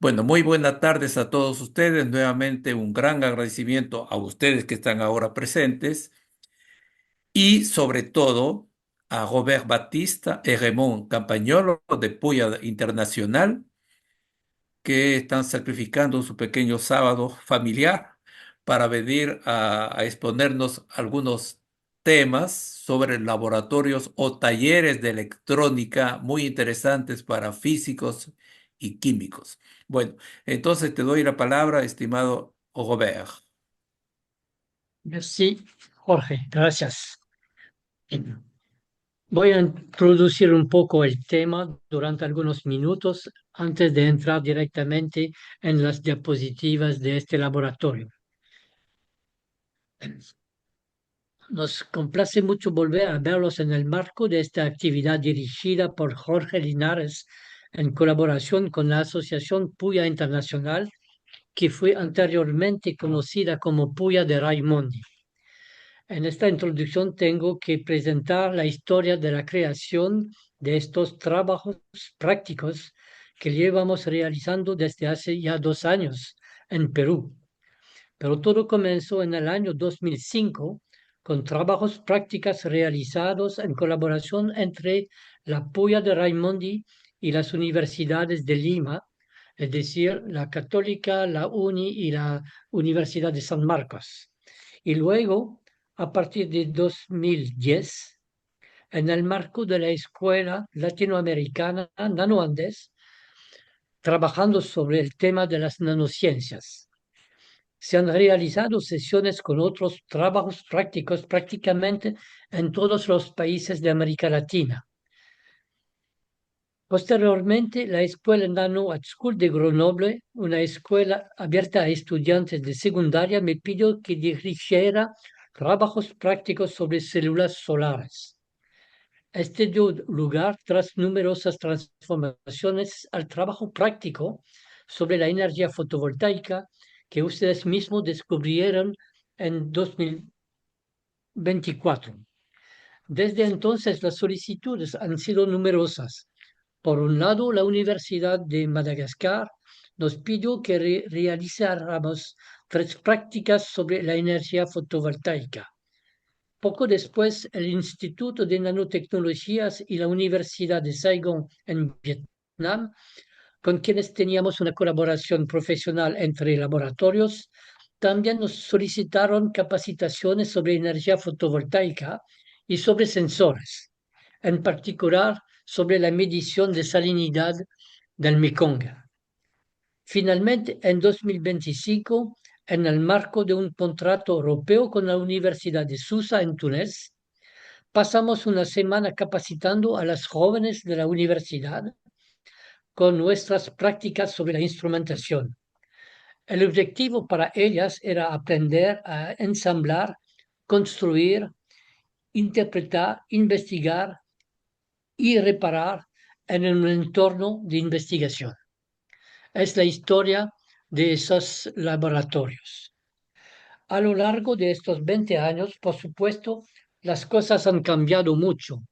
Bueno, muy buenas tardes a todos ustedes. Nuevamente un gran agradecimiento a ustedes que están ahora presentes y sobre todo a Robert Batista y Raymond Campagnolo de Puya Internacional que están sacrificando su pequeño sábado familiar para venir a exponernos algunos temas sobre laboratorios o talleres de electrónica muy interesantes para físicos y químicos. Bueno, entonces te doy la palabra, estimado Robert. Sí, Jorge, gracias. Voy a introducir un poco el tema durante algunos minutos antes de entrar directamente en las diapositivas de este laboratorio. Nos complace mucho volver a verlos en el marco de esta actividad dirigida por Jorge Linares en colaboración con la Asociación Puya Internacional, que fue anteriormente conocida como Puya de Raimondi. En esta introducción tengo que presentar la historia de la creación de estos trabajos prácticos que llevamos realizando desde hace ya 2 años en Perú. Pero todo comenzó en el año 2005 con trabajos prácticos realizados en colaboración entre la Puya de Raimondi y las universidades de Lima, es decir, la Católica, la UNI y la Universidad de San Marcos. Y luego, a partir de 2010, en el marco de la Escuela Latinoamericana Nanoandes, trabajando sobre el tema de las nanociencias. Se han realizado sesiones con otros trabajos prácticos prácticamente en todos los países de América Latina. Posteriormente, la Escuela Nano Art School de Grenoble, una escuela abierta a estudiantes de secundaria, me pidió que dirigiera trabajos prácticos sobre células solares. Este dio lugar tras numerosas transformaciones al trabajo práctico sobre la energía fotovoltaica que ustedes mismos descubrieron en 2024. Desde entonces, las solicitudes han sido numerosas. Por un lado, la Universidad de Madagascar nos pidió que realizáramos 3 prácticas sobre la energía fotovoltaica. Poco después, el Instituto de Nanotecnologías y la Universidad de Saigon en Vietnam, con quienes teníamos una colaboración profesional entre laboratorios, también nos solicitaron capacitaciones sobre energía fotovoltaica y sobre sensores, en particular sobre la medición de salinidad del Mekong. Finalmente, en 2025, en el marco de un contrato europeo con la Universidad de Susa en Túnez, pasamos una semana capacitando a las jóvenes de la universidad con nuestras prácticas sobre la instrumentación. El objetivo para ellas era aprender a ensamblar, construir, interpretar, investigar y reparar en un entorno de investigación. Es la historia de esos laboratorios. A lo largo de estos 20 años, por supuesto, las cosas han cambiado mucho,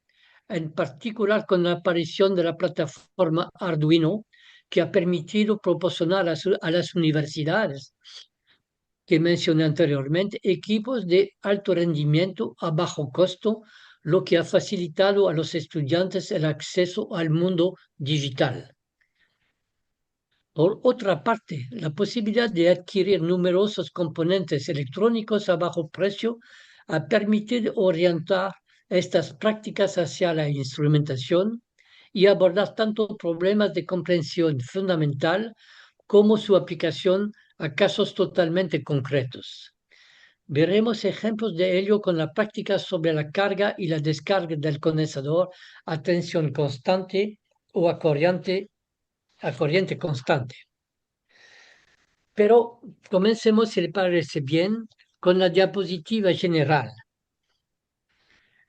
en particular con la aparición de la plataforma Arduino, que ha permitido proporcionar a las universidades que mencioné anteriormente equipos de alto rendimiento a bajo costo, lo que ha facilitado a los estudiantes el acceso al mundo digital. Por otra parte, la posibilidad de adquirir numerosos componentes electrónicos a bajo precio ha permitido orientar estas prácticas hacia la instrumentación y abordar tanto problemas de comprensión fundamental como su aplicación a casos totalmente concretos. Veremos ejemplos de ello con la práctica sobre la carga y la descarga del condensador a tensión constante o a corriente constante. Pero comencemos, si le parece bien, con la diapositiva general.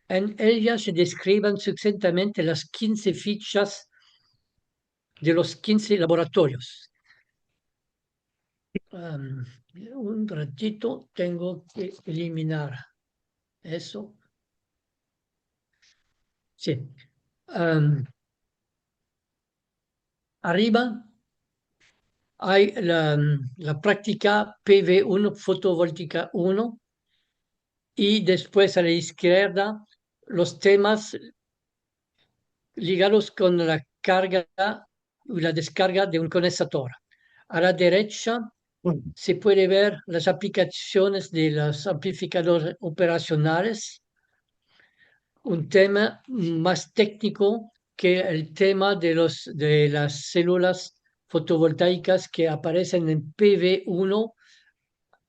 En ella se describen sucintamente las 15 fichas de los 15 laboratorios. Um, un ratito, tengo que eliminar eso. Sí. Um, Arriba hay la práctica PV1, fotovoltaica 1, y después a la izquierda los temas ligados con la carga y la descarga de un condensador. A la derecha se puede ver las aplicaciones de los amplificadores operacionales, un tema más técnico que el tema de las células fotovoltaicas que aparecen en PV1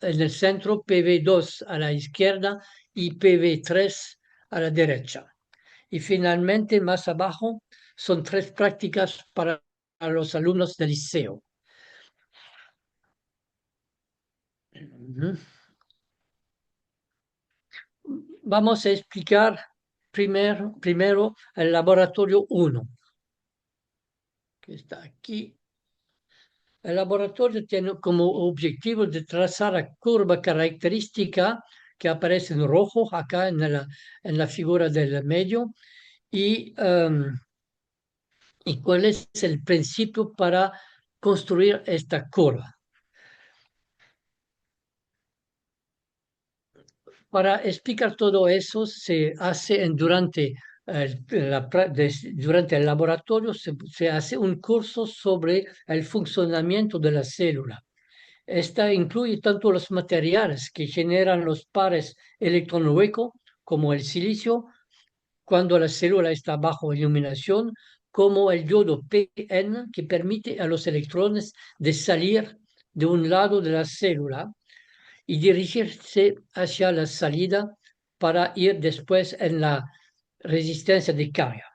en el centro, PV2 a la izquierda y PV3 a la derecha. Y finalmente, más abajo, son tres prácticas para los alumnos del liceo. Vamos a explicar primero el laboratorio 1, que está aquí. El laboratorio tiene como objetivo de trazar la curva característica que aparece en rojo acá en la figura del medio y cuál es el principio para construir esta curva. Para explicar todo eso se hace durante el laboratorio, se hace un curso sobre el funcionamiento de la célula. Esta incluye tanto los materiales que generan los pares electrón hueco, como el silicio, cuando la célula está bajo iluminación, como el yodo PN, que permite a los electrones de salir de un lado de la célula y dirigirse hacia la salida para ir después en la resistencia de carga.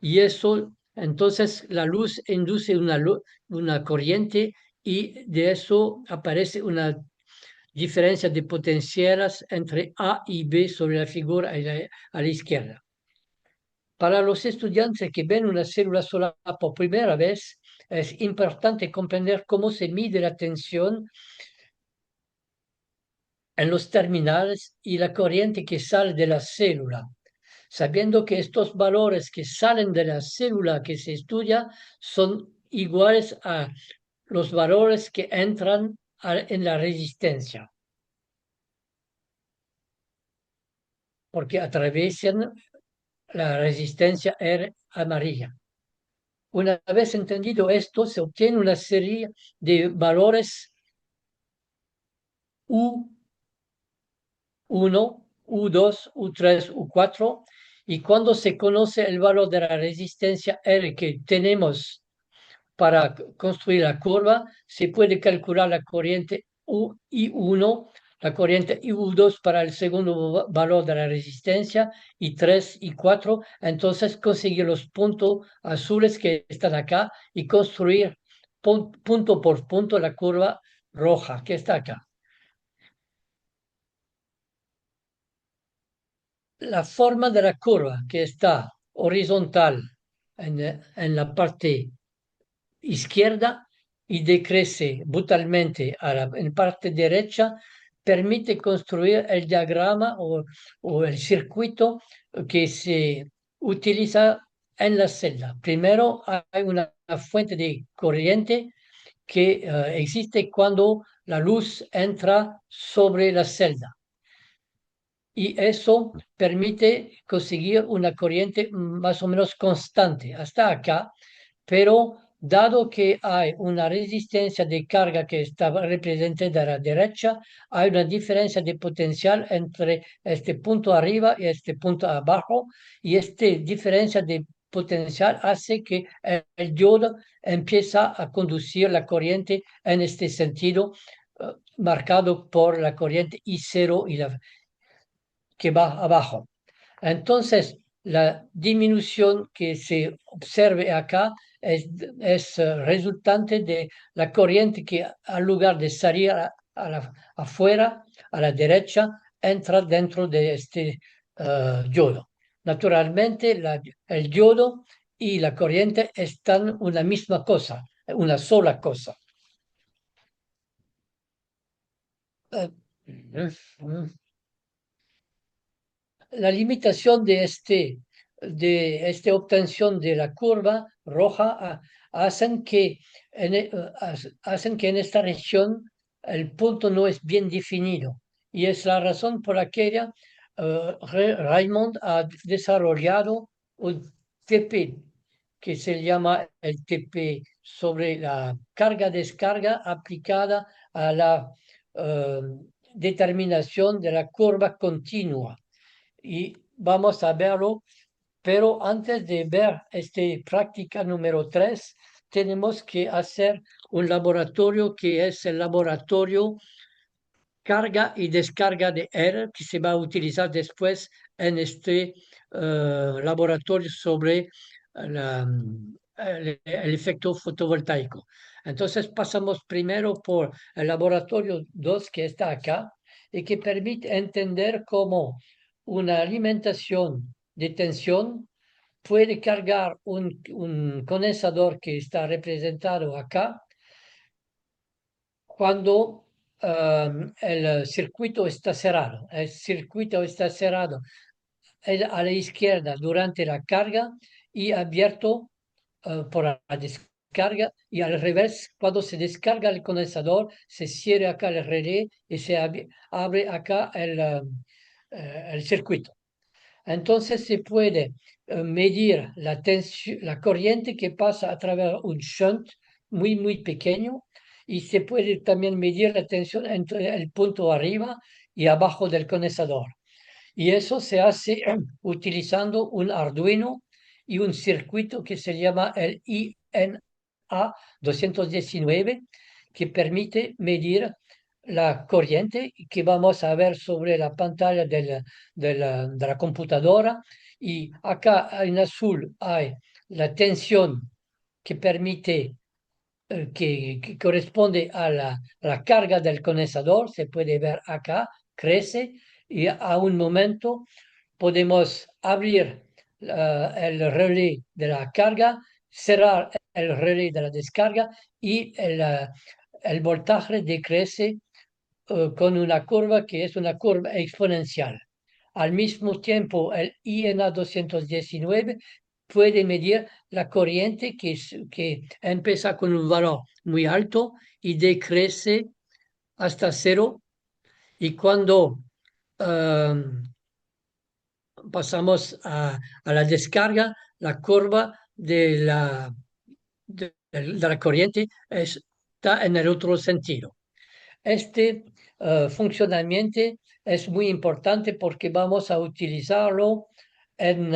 Y eso, entonces, la luz induce una corriente y de eso aparece una diferencia de potenciales entre A y B sobre la figura a la izquierda. Para los estudiantes que ven una célula solar por primera vez, es importante comprender cómo se mide la tensión en los terminales y la corriente que sale de la célula, sabiendo que estos valores que salen de la célula que se estudia son iguales a los valores que entran en la resistencia, porque atraviesan la resistencia R amarilla. Una vez entendido esto, se obtiene una serie de valores U1, U2, U3, U4, y cuando se conoce el valor de la resistencia R que tenemos para construir la curva, se puede calcular la corriente I1, la corriente I2 para el segundo valor de la resistencia, y 3 y 4. Entonces conseguir los puntos azules que están acá y construir punto por punto la curva roja que está acá. La forma de la curva que está horizontal en la parte izquierda y decrece brutalmente en parte derecha, permite construir el diagrama o el circuito que se utiliza en la celda. Primero hay una fuente de corriente que existe cuando la luz entra sobre la celda. Y eso permite conseguir una corriente más o menos constante hasta acá, pero dado que hay una resistencia de carga que está representada a la derecha, hay una diferencia de potencial entre este punto arriba y este punto abajo, y esta diferencia de potencial hace que el diodo empieza a conducir la corriente en este sentido, marcado por la corriente I0 y la que va abajo. Entonces, la disminución que se observe acá es resultante de la corriente que al lugar de salir afuera, a la derecha, entra dentro de este yodo. Naturalmente, el yodo y la corriente están una misma cosa, una sola cosa. Uh, La limitación de esta obtención de la curva roja hacen que hacen que en esta región el punto no es bien definido. Y es la razón por la que Raymond ha desarrollado un TP que se llama el TP sobre la carga-descarga aplicada a la eh, determinación de la curva continua. Y vamos a verlo, pero antes de ver esta práctica número 3 tenemos que hacer un laboratorio que es el laboratorio carga y descarga de R, que se va a utilizar después en este laboratorio sobre el efecto fotovoltaico. Entonces pasamos primero por el laboratorio 2 que está acá y que permite entender cómo una alimentación de tensión puede cargar un condensador que está representado acá cuando el circuito está cerrado. El circuito está cerrado a la izquierda durante la carga y abierto por la descarga, y al revés, cuando se descarga el condensador, se cierra acá el relé y se abre acá el circuito. Entonces se puede medir la tensión, la corriente que pasa a través de un shunt muy pequeño, y se puede también medir la tensión entre el punto arriba y abajo del condensador. Y eso se hace utilizando un Arduino y un circuito que se llama el INA 219, que permite medir la corriente que vamos a ver sobre la pantalla de la computadora. Y acá en azul hay la tensión que permite, que corresponde a la carga del condensador, se puede ver acá, crece, y a un momento podemos abrir el relé de la carga, cerrar el relé de la descarga, y el voltaje decrece con una curva que es una curva exponencial. Al mismo tiempo, el INA 219 puede medir la corriente que empieza con un valor muy alto y decrece hasta cero. Y cuando um, pasamos a la descarga, la curva de la corriente está en el otro sentido. Este funcionamiento es muy importante porque vamos a utilizarlo en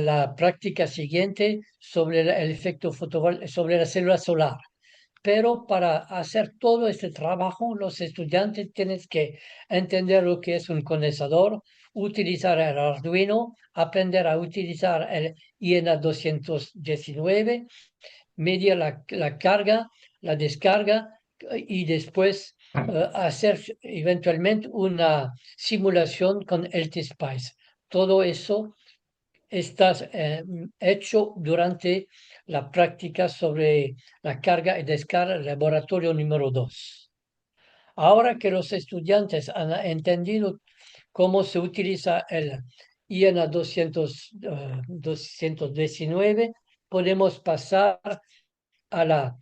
la práctica siguiente sobre el efecto fotovoltaico, sobre la célula solar. Pero para hacer todo este trabajo, los estudiantes tienen que entender lo que es un condensador, utilizar el Arduino, aprender a utilizar el INA 219, medir la carga, la descarga, y después hacer eventualmente una simulación con LTSpice. Todo eso está hecho durante la práctica sobre la carga y descarga, laboratorio número 2. Ahora que los estudiantes han entendido cómo se utiliza el INA 219, podemos pasar a la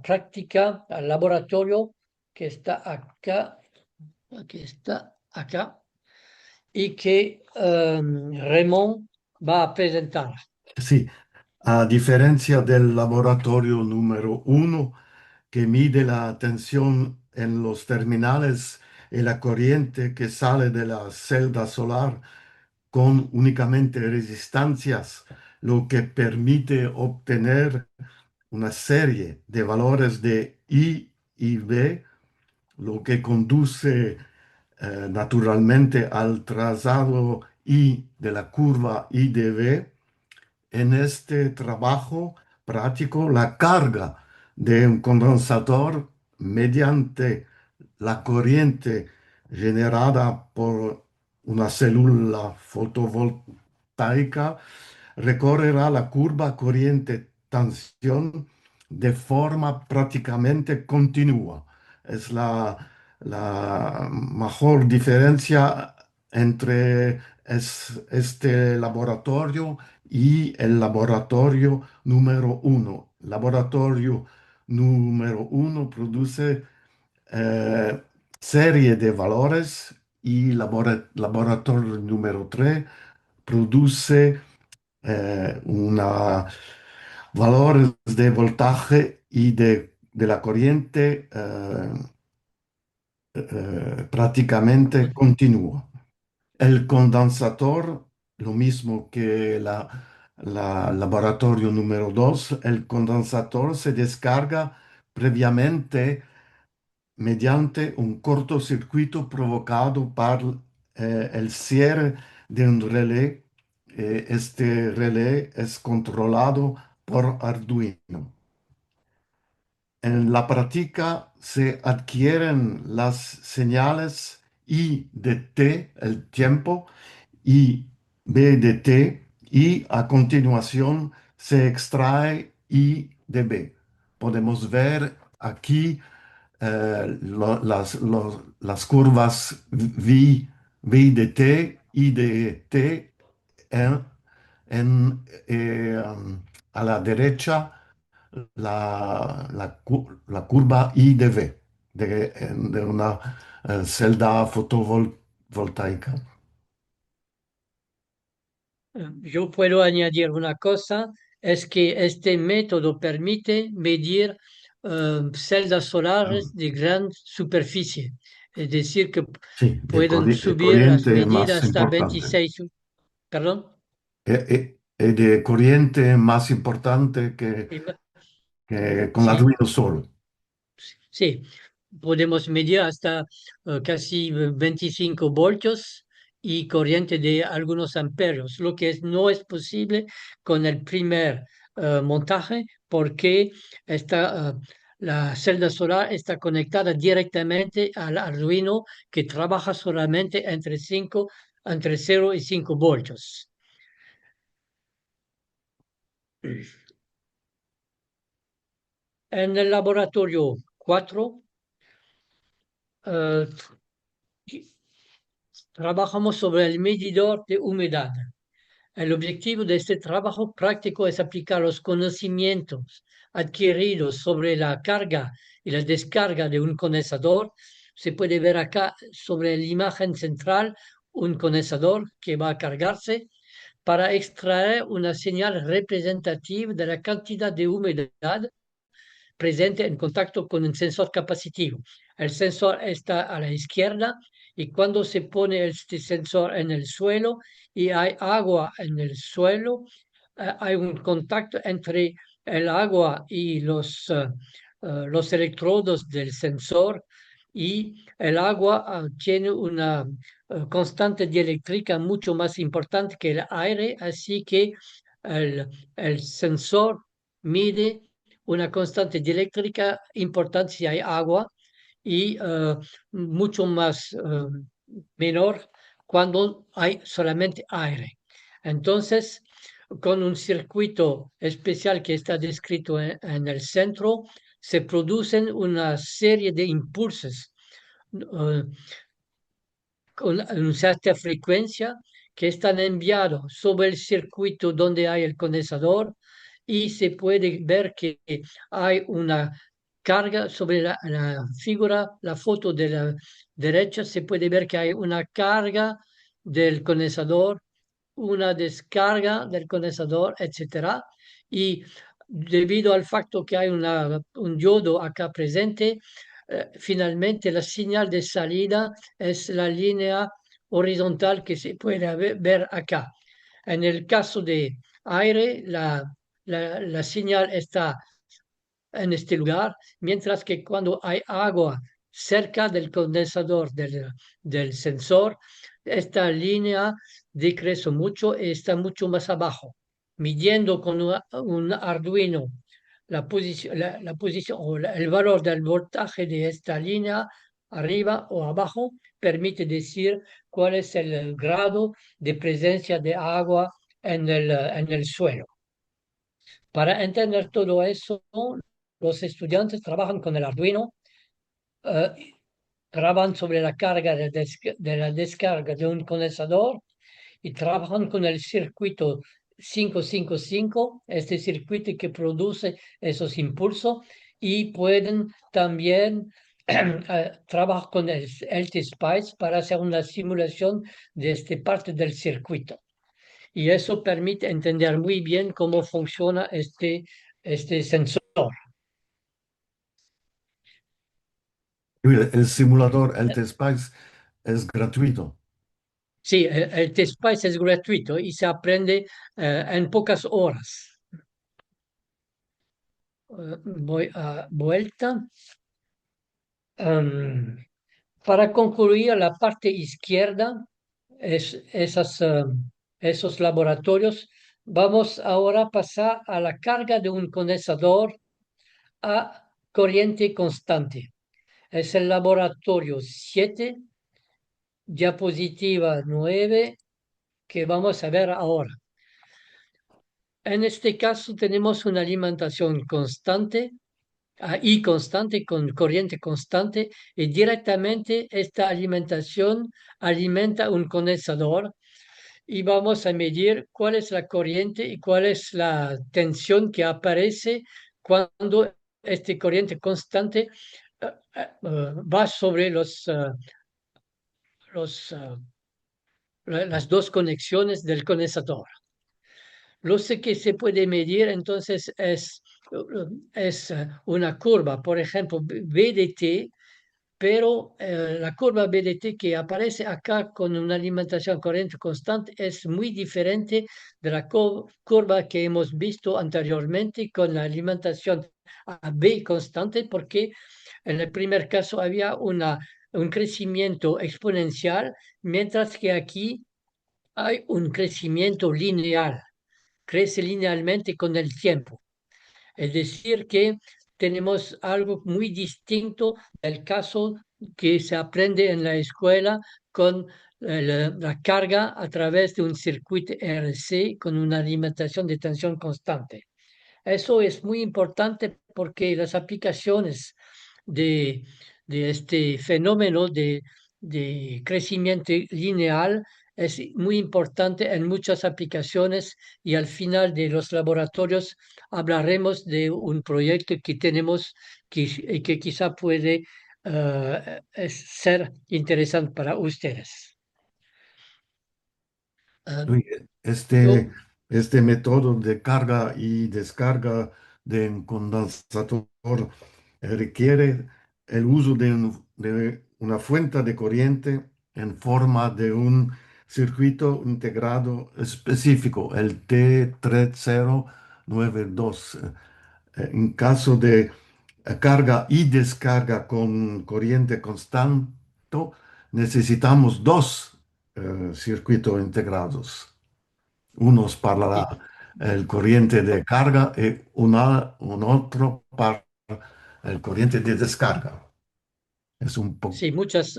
práctica, al laboratorio que está acá, que está acá, y que Raymond va a presentar. Sí, a diferencia del laboratorio número uno, que mide la tensión en los terminales y la corriente que sale de la celda solar con únicamente resistancias, lo que permite obtener una serie de valores de I y V, lo que conduce naturalmente al trazado I de la curva I de V. En este trabajo práctico, la carga de un condensador mediante la corriente generada por una célula fotovoltaica recorrerá la curva corriente-tensión de forma prácticamente continua. Es la mejor diferencia entre este laboratorio y el laboratorio número uno. Laboratorio número uno produce eh, serie de valores y laboratorio número 3 produce una valores de voltaje y de la corriente prácticamente continuo. El condensador, lo mismo que la laboratorio número 2, el condensador se descarga previamente mediante un cortocircuito provocado por el cierre de un relé. Este relé es controlado por Arduino. En la práctica se adquieren las señales I de t, el tiempo, y B de t, y a continuación se extrae I de b. Podemos ver aquí las curvas V de t, I de t, en, a la derecha la curva I de V de una celda fotovoltaica. Yo puedo añadir una cosa, es que este método permite medir celdas solares de gran superficie, es decir, que Sí, pueden de subir las corriente medidas más hasta importante. 26, perdón. De corriente más importante Y que con Sí, Arduino solo. sí, podemos medir hasta casi 25 voltios y corriente de algunos amperios, lo que no es posible con el primer montaje porque la celda solar está conectada directamente al Arduino que trabaja solamente entre 0 y 5 voltios. En el laboratorio 4, eh, trabajamos sobre el medidor de humedad. El objetivo de este trabajo práctico es aplicar los conocimientos adquiridos sobre la carga y la descarga de un condensador. Se puede ver acá sobre la imagen central un condensador que va a cargarse para extraer una señal representativa de la cantidad de humedad presente en contacto con un sensor capacitivo. El sensor está a la izquierda y cuando se pone este sensor en el suelo y hay agua en el suelo, hay un contacto entre el agua y los electrodos del sensor y el agua tiene una constante dieléctrica mucho más importante que el aire, así que el, el sensor mide una constante dieléctrica importante si hay agua y mucho más menor cuando hay solamente aire. Entonces, con un circuito especial que está descrito en el centro, se producen una serie de impulsos con una cierta frecuencia que están enviados sobre el circuito donde hay el condensador y se puede ver que hay una carga sobre la figura, la foto de la derecha, se puede ver que hay una carga del condensador, una descarga del condensador, etcétera. Y debido al facto que hay un diodo acá presente, finalmente la señal de salida es la línea horizontal que se puede ver acá. En el caso de aire, la señal está en este lugar, mientras que cuando hay agua cerca del condensador del sensor, esta línea decrece mucho y está mucho más abajo. Midiendo con un Arduino la posición o el valor del voltaje de esta línea, arriba o abajo, permite decir cuál es el grado de presencia de agua en el suelo. Para entender todo eso, los estudiantes trabajan con el Arduino, eh, trabajan sobre la carga de la descarga de un condensador y trabajan con el circuito 555, este circuito que produce esos impulsos, y pueden también trabajar con el LT-Spice para hacer una simulación de esta parte del circuito. Y eso permite entender muy bien cómo funciona este sensor. El simulador LT-Spice es gratuito. Sí, el LT-Spice es gratuito y se aprende en pocas horas. Voy a vuelta. Em, para concluir la parte izquierda, esos laboratorios, vamos ahora a pasar a la carga de un condensador a corriente constante. Es el laboratorio 7, diapositiva 9, que vamos a ver ahora. En este caso tenemos una alimentación constante y constante, con corriente constante, y directamente esta alimentación alimenta un condensador y vamos a medir cuál es la corriente y cuál es la tensión que aparece cuando esta corriente constante va sobre los, uh, las dos conexiones del condensador. Lo que se puede medir entonces es una curva, por ejemplo, BDT, pero la curva BDT que aparece acá con una alimentación corriente constante es muy diferente de la curva que hemos visto anteriormente con la alimentación AB constante, porque en el primer caso había un crecimiento exponencial, mientras que aquí hay un crecimiento lineal, crece linealmente con el tiempo. Es decir, que tenemos algo muy distinto del caso que se aprende en la escuela con la carga a través de un circuito RC con una alimentación de tensión constante. Eso es muy importante porque las aplicaciones de, de este fenómeno de crecimiento lineal es muy importante en muchas aplicaciones, y al final de los laboratorios hablaremos de un proyecto que tenemos que quizá puede ser interesante para ustedes. Ah, Uy, yo, este método de carga y descarga de un condensador requiere el uso de una fuente de corriente en forma de un circuito integrado específico, el T3092. En caso de carga y descarga con corriente constante, necesitamos dos circuitos integrados, unos sí, para el corriente de carga y un otro para el corriente de descarga. Es un poco. sí, muchas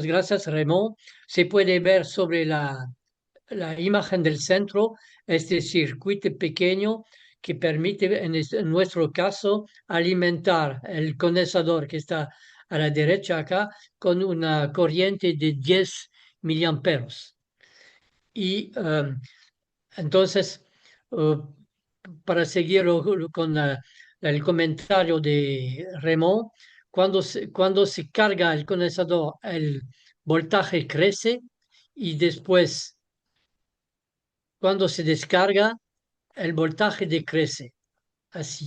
gracias, Raymond. Se puede ver sobre la imagen del centro este circuito pequeño que permite, en nuestro caso, alimentar el condensador que está a la derecha acá con una corriente de 10 miliamperes. Y entonces, eh, para seguir con el comentario de Raymond, cuando se carga el condensador, el voltaje crece, y después, cuando se descarga, el voltaje decrece. Así.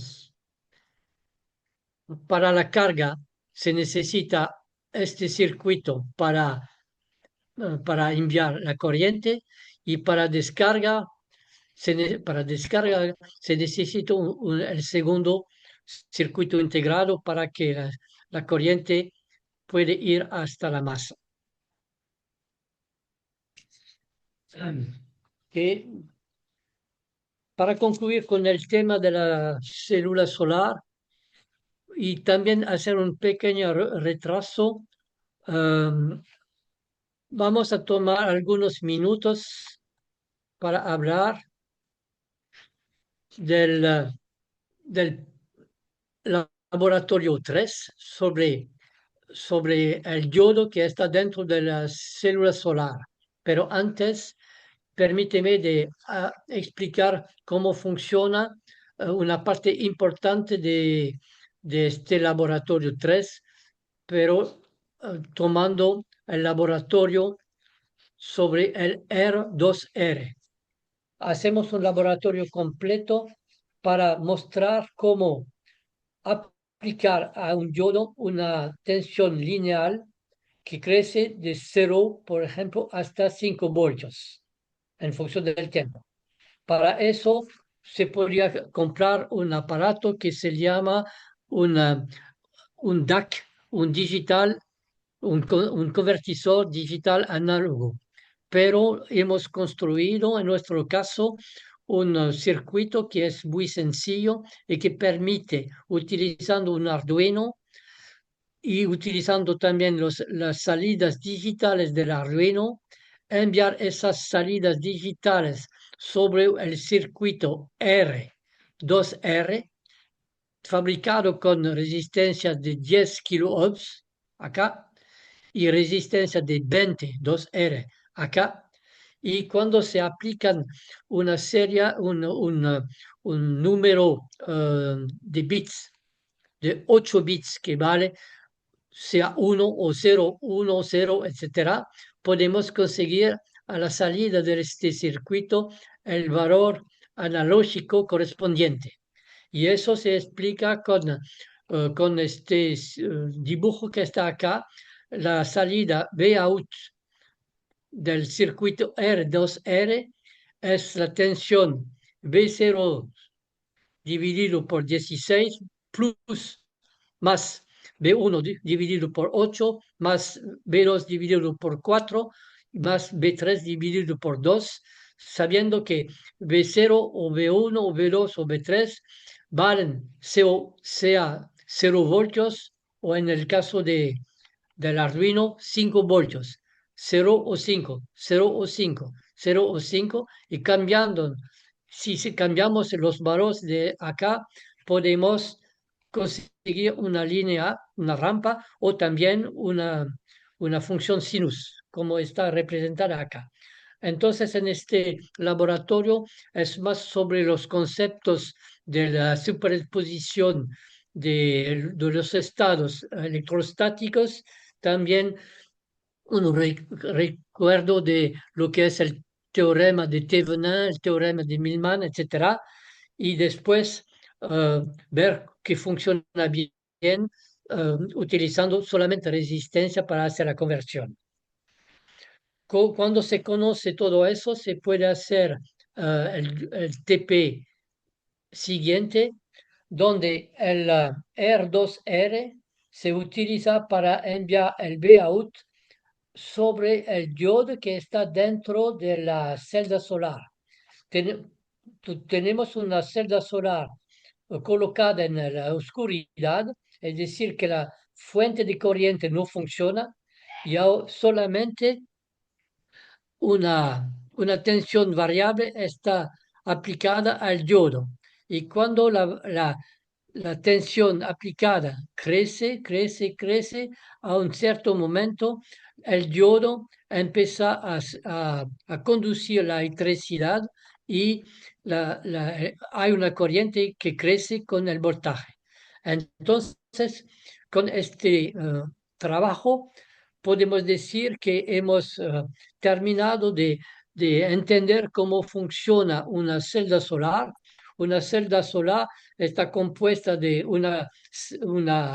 Para la carga se necesita este circuito para enviar la corriente, y para descarga se necesita el segundo circuito integrado para que la corriente puede ir hasta la masa. Que para concluir con el tema de la célula solar y también hacer un pequeño retraso, um, vamos a tomar algunos minutos para hablar del laboratorio 3 sobre el yodo que está dentro de la célula solar. Pero antes permíteme de explicar cómo funciona una parte importante de este laboratorio 3, pero tomando el laboratorio sobre el R2R. Hacemos un laboratorio completo para mostrar cómo aplicar a un diodo una tensión lineal que crece de 0, por ejemplo, hasta 5 voltios en función del tiempo. Para eso se podría comprar un aparato que se llama un DAC, un convertisor digital análogo. Pero hemos construido, en nuestro caso, un circuito que es muy sencillo y que permite, utilizando un Arduino y utilizando también las salidas digitales del Arduino, enviar esas salidas digitales sobre el circuito R2R, fabricado con resistencia de 10 kiloohms acá y resistencia de 20, 2R acá. Y cuando se aplican una serie, un número de bits, de 8 bits que vale, sea 1 o 0, 1, 0, etcétera, podemos conseguir a la salida de este circuito el valor analógico correspondiente. Y eso se explica con este dibujo que está acá. La salida Vout del circuito R2R es la tensión V0 dividido por 16 plus más B1 dividido por 8 más B2 dividido por 4 más B3 dividido por 2, sabiendo que B0 o B1 o B2 o B3 valen sea 0 voltios o en el caso del Arduino 5 voltios, 0 o 5, 0 o 5, 0 o 5 y cambiando, si cambiamos los valores de acá, podemos conseguir una línea, una rampa o también una función sinus, como está representada acá. Entonces, en este laboratorio es más sobre los conceptos de la superposición de los estados electrostáticos, también un recuerdo de lo que es el teorema de Thevenin, el teorema de Millman, etcétera, y después ver que funciona bien utilizando solamente resistencia para hacer la conversión. Cuando se conoce todo eso, se puede hacer el TP siguiente, donde el R2R se utiliza para enviar el Vout sobre el diodo que está dentro de la celda solar. Tenemos una celda solar colocada en la oscuridad, es decir, que la fuente de corriente no funciona y solamente una tensión variable está aplicada al diodo. Y cuando la tensión aplicada crece, a un cierto momento el diodo empieza a conducir la electricidad y hay una corriente que crece con el voltaje. Entonces, con este trabajo podemos decir que hemos terminado de entender cómo funciona una celda solar. Una celda solar está compuesta de una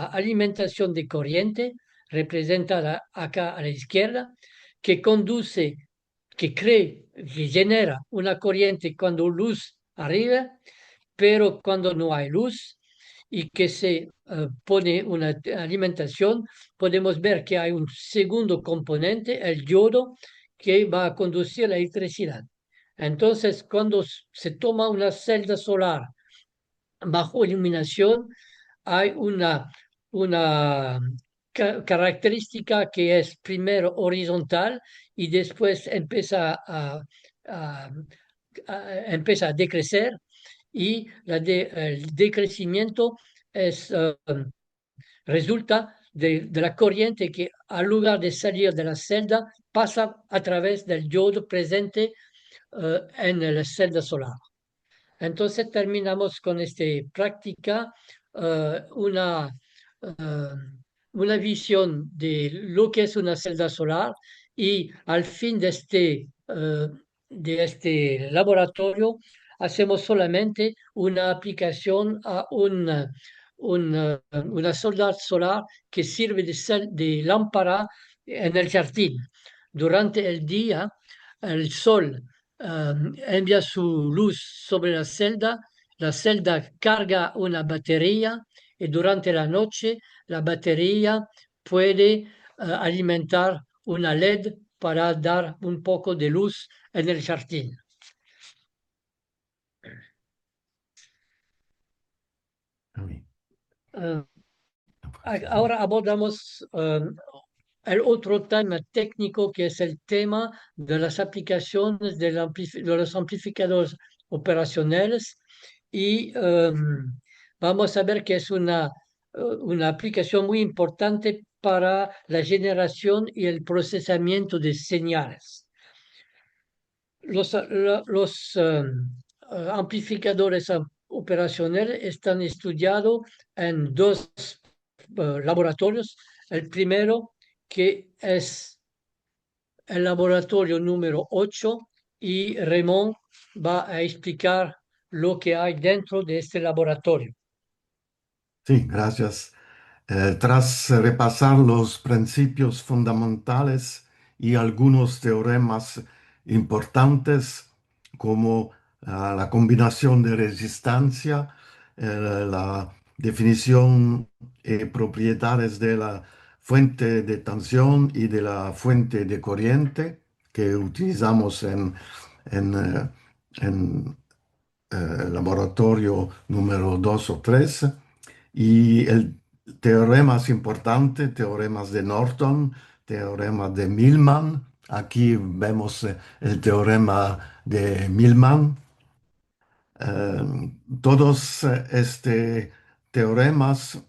alimentación de corriente, representada acá a la izquierda, que conduce, que genera una corriente cuando luz arriba, pero cuando no hay luz y que se pone una alimentación, podemos ver que hay un segundo componente, el diodo, que va a conducir la electricidad. Entonces, cuando se toma una celda solar bajo iluminación, hay una característica que es primero horizontal y después a- empieza a decrecer y el decrecimiento resulta de la corriente que, al lugar de salir de la celda, pasa a través del diodo presente en la celda solar. Entonces terminamos con esta práctica, eh, una, eh, una visión de lo que es una celda solar y al fin de este laboratorio hacemos solamente una aplicación a una celda solar que sirve de lámpara en el jardín. Durante el día, el sol envía su luz sobre la celda carga una batería y durante la noche la batería puede alimentar una LED para dar un poco de luz en el jardín. Oui. Eh, Ahora abordamos el otro tema técnico que es el tema de las aplicaciones de los amplificadores operacionales y vamos a ver que es una aplicación muy importante para la generación y el procesamiento de señales. Los amplificadores operacionales están estudiados en dos laboratorios. El primero, que es el laboratorio número 8, y Raymond va a explicar lo que hay dentro de este laboratorio. Sí, gracias. Tras repasar los principios fundamentales y algunos teoremas importantes como la combinación de resistencia, la definición y propiedades de la fuente de tensión y de la fuente de corriente que utilizamos en laboratorio número 2 o 3 y el teorema más importante, teoremas de Norton, teorema de Millman. Aquí vemos el teorema de Millman. Todos este teoremas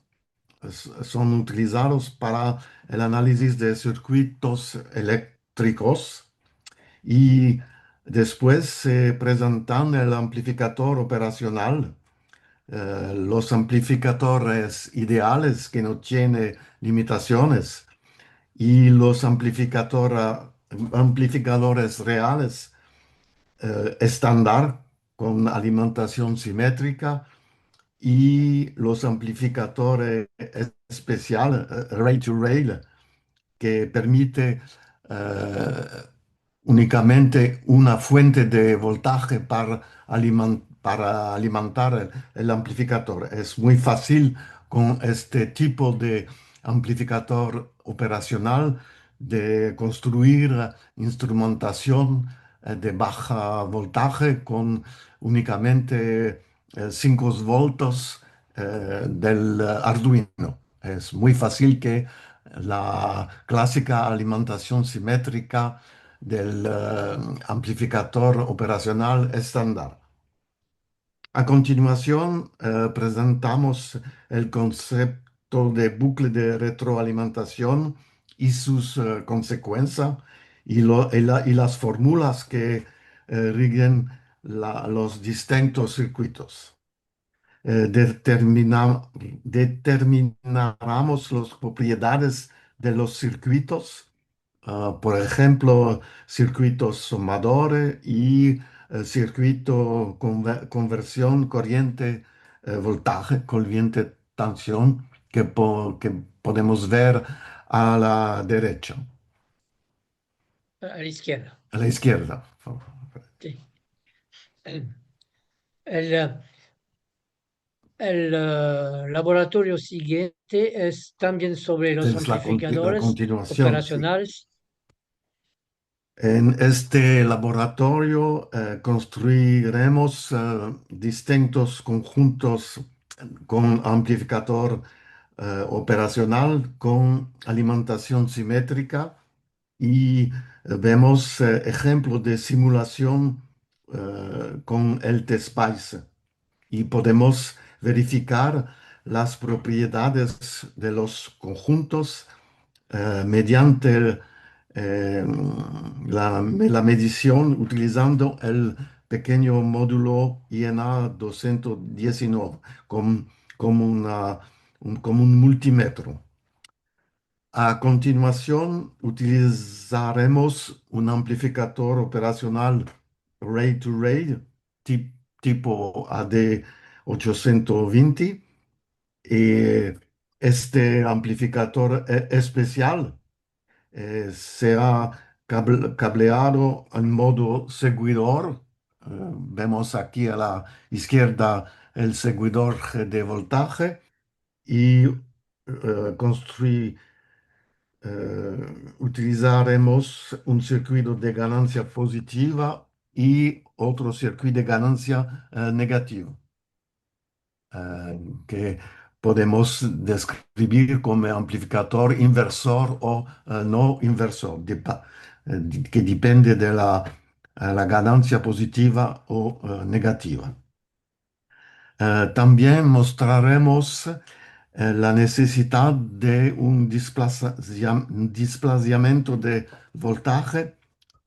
son utilizados para el análisis de circuitos eléctricos y después se presentan el amplificador operacional, los amplificadores ideales que no tienen limitaciones y los amplificadores reales estándar con alimentación simétrica y los amplificadores especiales Ray to Rail que permite únicamente una fuente de voltaje para alimentar el amplificador. Es muy fácil con este tipo de amplificador operacional de construir instrumentación de baja voltaje con únicamente 5 voltios del Arduino. Es muy fácil que la clásica alimentación simétrica del amplificador operacional estándar. A continuación, presentamos el concepto de bucle de retroalimentación y sus consecuencias y las fórmulas que rigen los distintos circuitos. Determinamos las propiedades de los circuitos, por ejemplo, circuitos sumadores y circuito conversión corriente voltaje, corriente tensión que podemos ver a la derecha, A la izquierda. a la izquierda. Sí. El, el laboratorio siguiente es también sobre Esta los es la amplificadores continuación, sí. operacionales. En este laboratorio construiremos distintos conjuntos con amplificador operacional con alimentación simétrica y vemos ejemplos de simulación con el TSPICE y podemos verificar las propiedades de los conjuntos mediante eh, la medición utilizando el pequeño módulo INA 219 como, como un multímetro. A continuación, utilizaremos un amplificador operacional Ray-to-Ray tipo AD820. Eh, este amplificador especial se ha cableado en modo seguidor. Vemos aquí a la izquierda el seguidor de voltaje y utilizaremos un circuito de ganancia positiva y otro circuito de ganancia negativa, que podemos describir como amplificador inversor o no inversor, que depende de la ganancia positiva o negativa. También mostraremos la necesidad de un desplazamiento de voltaje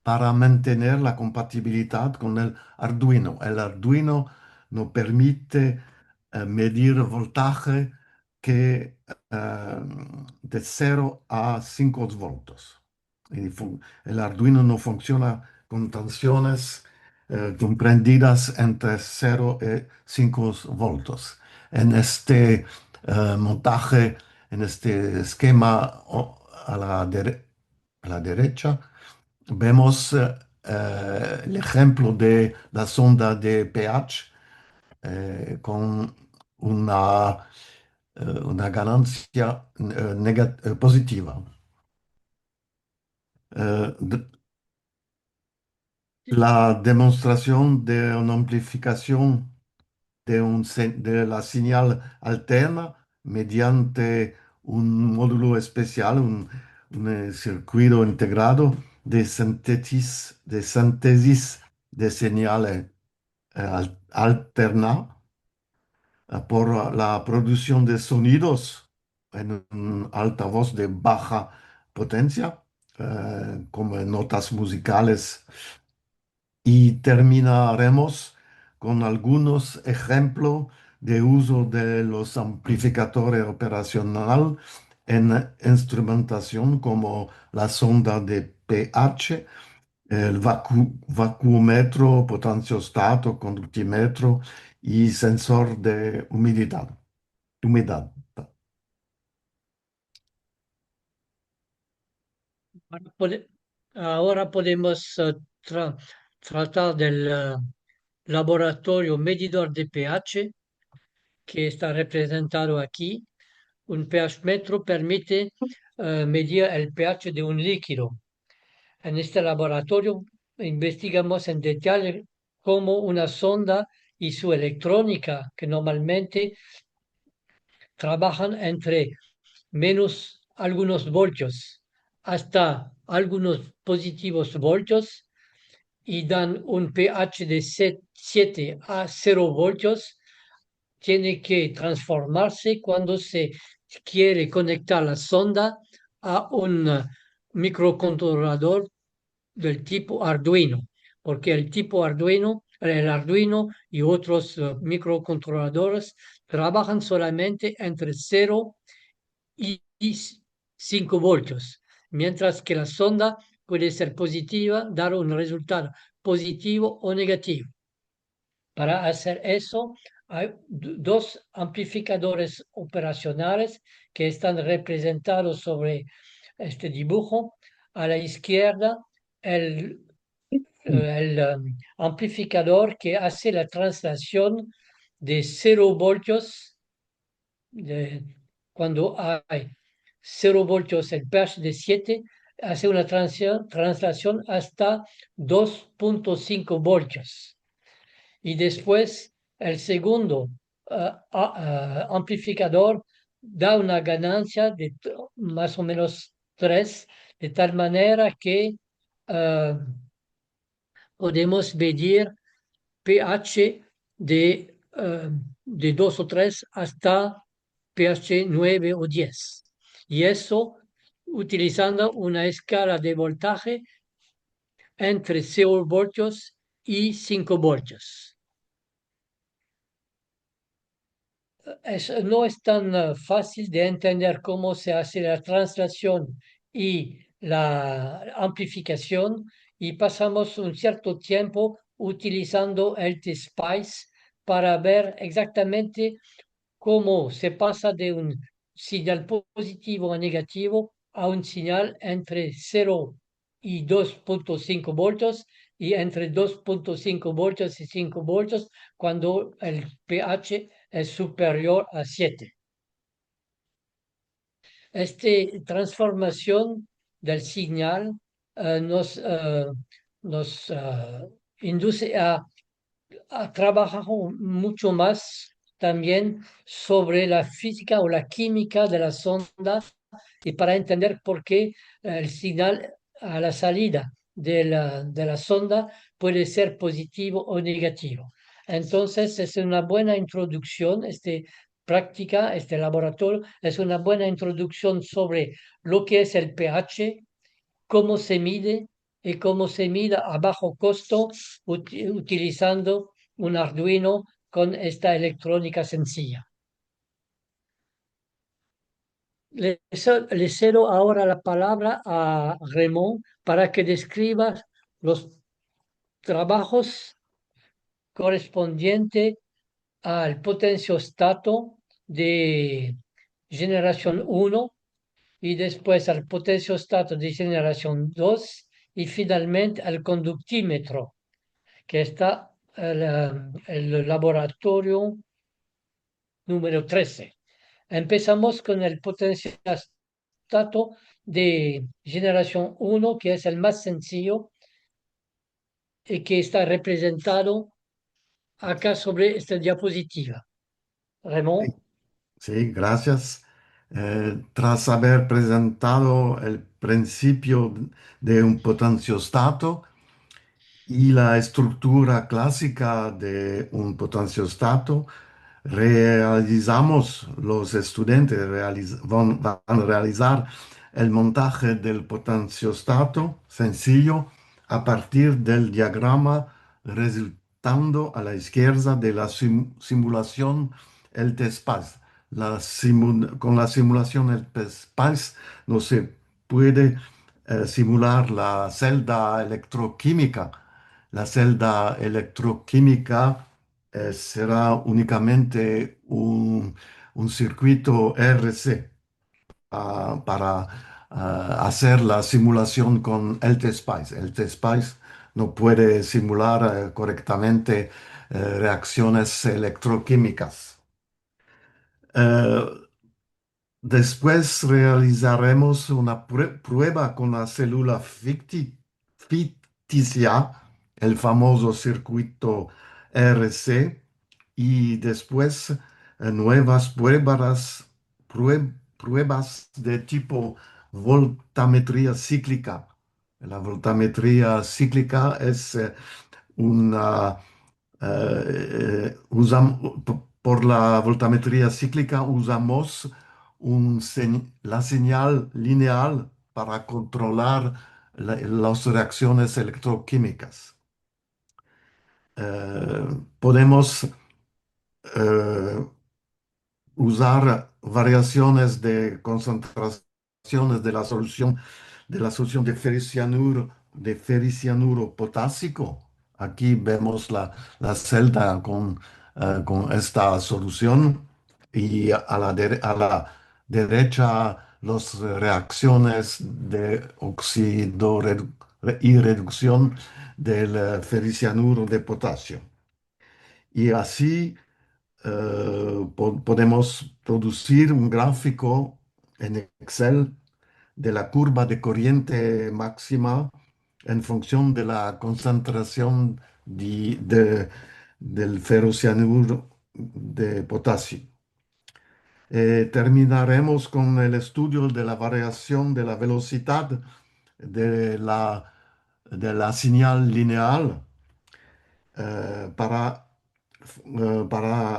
para mantener la compatibilidad con el Arduino. El Arduino nos permite medir voltaje que, de 0 a 5 volts. El Arduino no funciona con tensiones comprendidas entre 0 y 5 volts. En este montaje, en este esquema a la derecha, vemos el ejemplo de la sonda de pH con una, una ganancia positiva. Eh, la demostración de una amplificación de la señal alterna mediante un módulo especial, un circuito integrado de síntesis de señales alterna por la producción de sonidos en un altavoz de baja potencia, como en notas musicales. Y terminaremos con algunos ejemplos de uso de los amplificadores operacional en instrumentación como la sonda de pH, el vacuómetro, potenciostato, conductímetro y sensor de humedad. Ahora ahora podemos tratar del laboratorio medidor de pH que está representado aquí. Un pH metro permite medir el pH de un líquido. En este laboratorio investigamos en detalle cómo una sonda y su electrónica, que normalmente trabajan entre menos algunos voltios hasta algunos positivos voltios y dan un pH de 7 a 0 voltios, tiene que transformarse cuando se quiere conectar la sonda a un microcontrolador del tipo Arduino, porque el Arduino y otros microcontroladores trabajan solamente entre 0 y 5 voltios, mientras que la sonda puede ser positiva, dar un resultado positivo o negativo. Para hacer eso, hay dos amplificadores operacionales que están representados sobre este dibujo. A la izquierda, el, amplificador que hace la translación de 0 voltios, cuando hay 0 voltios el pH de 7, hace una translación hasta 2.5 voltios. Y después el segundo amplificador da una ganancia de más o menos 3, de tal manera que podemos medir pH de 2 o 3 hasta pH 9 o 10. Y eso utilizando una escala de voltaje entre 0 voltios y 5 voltios. No es tan fácil de entender cómo se hace la translación y la amplificación y pasamos un cierto tiempo utilizando el T-Spice para ver exactamente cómo se pasa de un señal positivo a negativo a un señal entre 0 y 2,5 voltios y entre 2,5 voltios y 5 voltios cuando el pH es superior a 7. Esta transformación del señal nos induce a trabajar mucho más también sobre la física o la química de las ondas y para entender por qué el señal a la salida de la sonda puede ser positivo o negativo. Entonces, es una buena introducción, práctica, este laboratorio, es una buena introducción sobre lo que es el pH, cómo se mide y cómo se mide a bajo costo utilizando un Arduino con esta electrónica sencilla. Le cedo ahora la palabra a Raymond para que describa los trabajos correspondientes al potenciostato de generación 1 y después al potenciostato de generación 2 y finalmente al conductímetro, que está el laboratorio número 13. Empezamos con el potenciostato de generación 1, que es el más sencillo y que está representado acá sobre esta diapositiva. Raymond. Sí, gracias. Tras haber presentado el principio de un potenciostato y la estructura clásica de un potenciostato, los estudiantes van a realizar el montaje del potenciostato sencillo a partir del diagrama resultando a la izquierda de la simulación el TSPACE. Con la simulación el TSPACE no se puede simular la celda electroquímica. La celda electroquímica será únicamente un circuito RC para hacer la simulación con LTSpice. LTSpice no puede simular correctamente reacciones electroquímicas. Eh, Después realizaremos una prueba con la célula ficticia, el famoso circuito RC, y después nuevas pruebas de tipo voltametría cíclica. La voltametría cíclica es una por la voltametría cíclica usamos la señal lineal para controlar las reacciones electroquímicas. Podemos eh, usar variaciones de concentraciones de la solución de ferricianuro potásico. Aquí vemos la celda con esta solución y a la derecha las reacciones de óxido y reducción del ferricianuro de potasio. Y así podemos producir un gráfico en Excel de la curva de corriente máxima en función de la concentración del ferrocianuro de potasio. Terminaremos con el estudio de la variación de la velocidad de la señal lineal para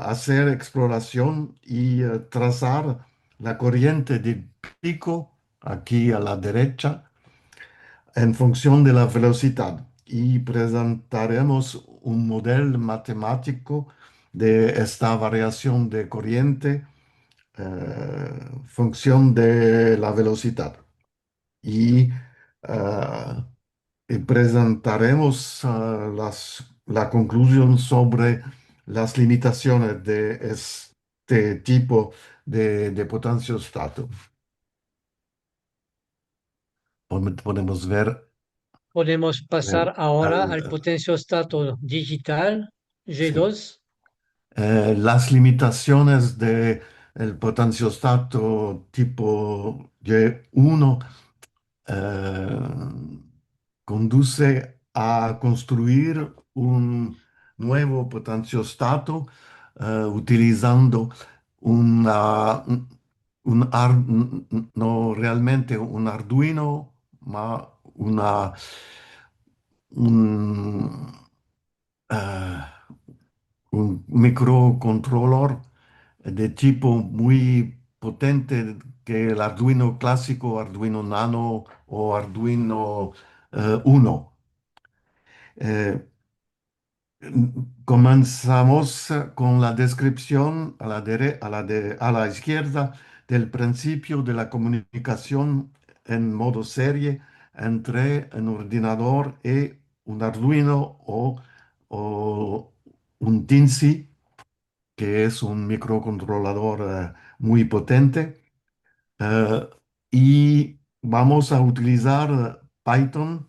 hacer exploración y trazar la corriente de pico aquí a la derecha, en función de la velocidad. Y presentaremos un modelo matemático de esta variación de corriente función de la velocidad. Y, ah, y presentaremos la conclusión sobre las limitaciones de este tipo de potenciostato. Podemos ver Podemos pasar ahora al al- potenciostato digital sí, G2. las limitaciones del potenciostato tipo Y1 eh, conduce a construir un nuevo potenciostato utilizando no realmente un Arduino, ma un, eh, un microcontrolador de tipo muy potente que el Arduino clásico, Arduino Nano o Arduino Uno. Eh, Comenzamos con la descripción a la izquierda del principio de la comunicación en modo serie entre un ordenador y un Arduino o un Teensy, que es un microcontrolador muy potente. Eh, y vamos a utilizar Python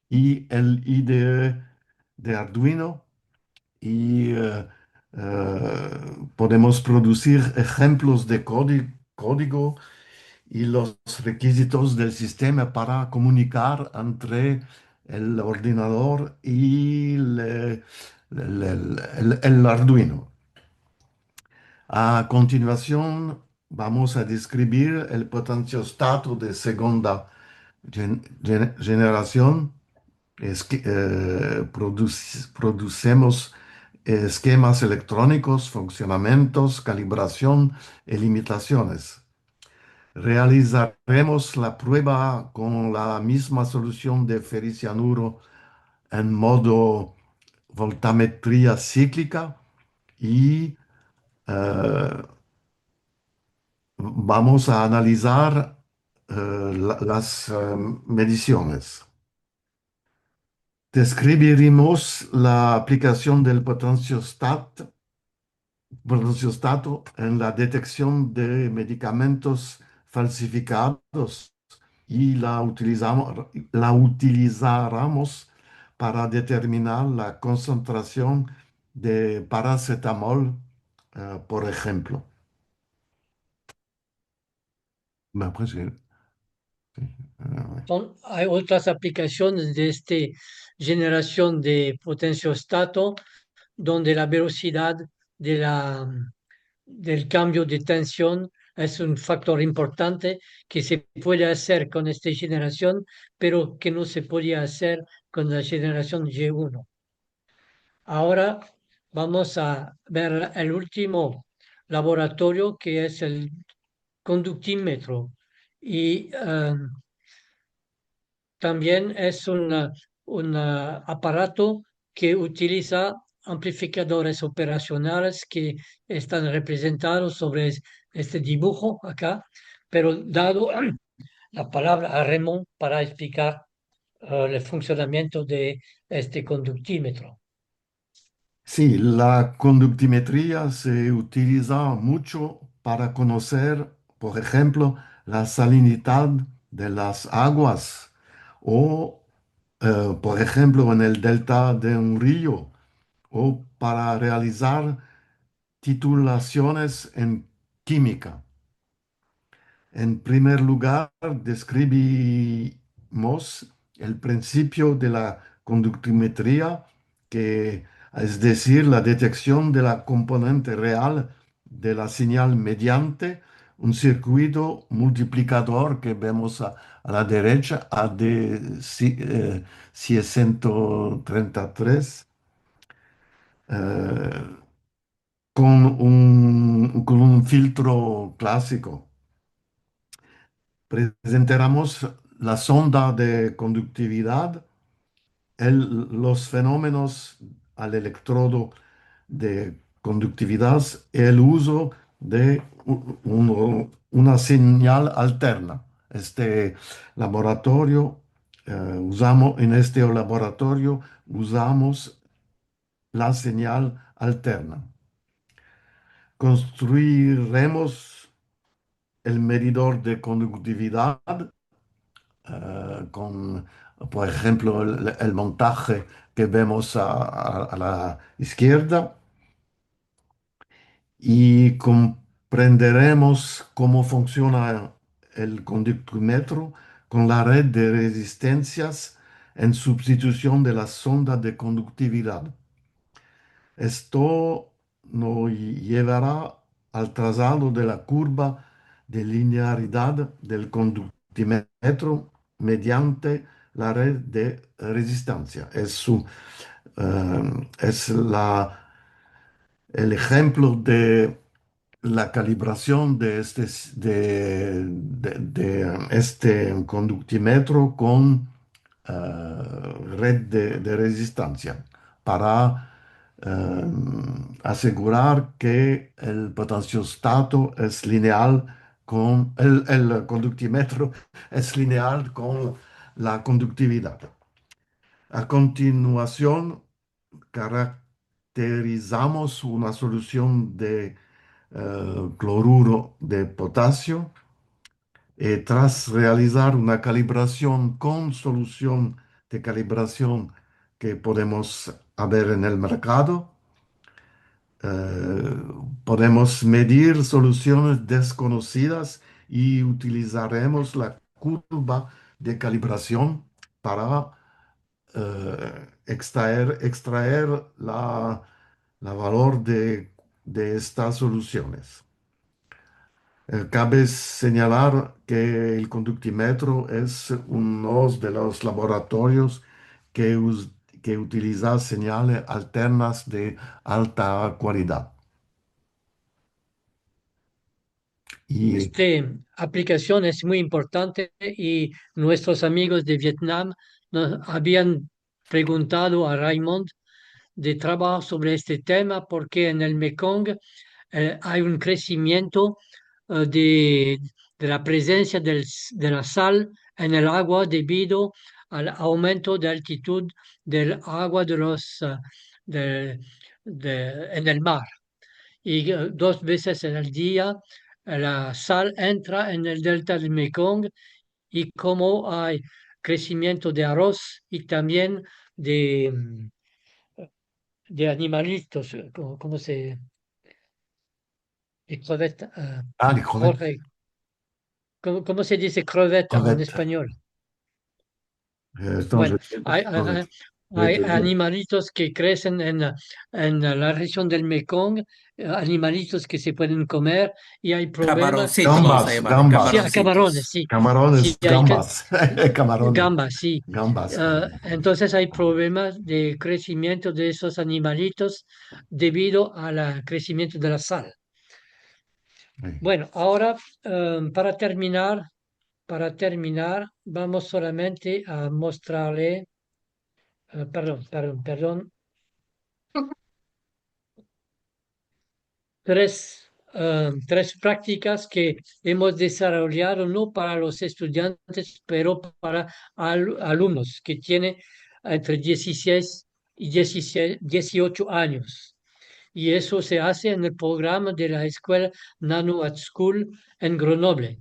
y el IDE de Arduino y podemos producir ejemplos de código y los requisitos del sistema para comunicar entre el ordenador y el Arduino. A continuación, vamos a describir el potenciostato de segunda generación. Producemos esquemas electrónicos, funcionamientos, calibración y limitaciones. Realizaremos la prueba con la misma solución de ferricianuro en modo voltametría cíclica y eh, vamos a analizar las mediciones. Describiremos la aplicación del potenciostato en la detección de medicamentos falsificados y la utilizaremos para determinar la concentración de paracetamol, por ejemplo. Après, Hay otras aplicaciones de esta generación de potenciostato donde la velocidad de del cambio de tensión es un factor importante que se puede hacer con esta generación, pero que no se podía hacer con la generación Y1. Ahora vamos a ver el último laboratorio que es el conductímetro y también es un aparato que utiliza amplificadores operacionales que están representados sobre este dibujo acá, pero dado la palabra a Raymond para explicar el funcionamiento de este conductímetro. sí, la conductimetría se utiliza mucho para conocer, por ejemplo, la salinidad de las aguas o, por ejemplo, en el delta de un río o para realizar titulaciones en química. En primer lugar, describimos el principio de la conductimetría, que es decir, la detección de la componente real de la señal mediante un circuito multiplicador que vemos a la derecha, AD633, eh, con un filtro clásico. presentaremos la sonda de conductividad, los fenómenos al electrodo de conductividad, el uso de una señal alterna. Este laboratorio, en este laboratorio usamos la señal alterna. Construiremos el medidor de conductividad con, por ejemplo, el montaje que vemos a la izquierda y comprenderemos cómo funciona el conductímetro con la red de resistencias en sustitución de la sonda de conductividad. Esto nos llevará al trazado de la curva de linealidad del conductímetro mediante la red de resistencia. Es el ejemplo de la calibración de este conductímetro con red de resistencia para asegurar que el potenciostato es lineal con el conductímetro es lineal con la conductividad. A continuación, caracterizamos una solución de cloruro de potasio. Tras realizar una calibración con solución de calibración que podemos ver en el mercado, eh, podemos medir soluciones desconocidas y utilizaremos la curva de calibración para extraer la valor de estas soluciones. Cabe señalar que el conductímetro es uno de los laboratorios que utiliza señales alternas de alta cualidad. Y Esta aplicación es muy importante y nuestros amigos de Vietnam nos habían preguntado a Raymond de trabajar sobre este tema porque en el Mekong hay un crecimiento de la presencia de la sal en el agua debido al aumento de altitud del agua en el mar. Y dos veces en el día la sal entra en el delta del Mekong y como hay crecimiento de arroz y también de, de animalitos, ¿cómo se? De crevette, les crevettes, Jorge, ¿cómo se dice crevette en crevettes. español? Attends, Bueno, hay, hay- crevettes. Je vais hay te dire. animalitos que crecen en la región del Mekong, animalitos que se pueden comer y hay problemas. Camaroncitos, vamos a Gambas, llamarle, Sí, a gambas, camarones, camaroncitos. sí. Sí, camarones, hay gambas, camarones, gambas, sí. gambas. Entonces hay problemas de crecimiento de esos animalitos debido al crecimiento de la sal. Oui. Bueno, ahora para terminar, vamos solamente a mostrarle, perdón, tres prácticas que hemos desarrollado no para los estudiantes, pero para alumnos que tienen entre 16 y 18 años. Y eso se hace en el programa de la escuela Nano at School en Grenoble.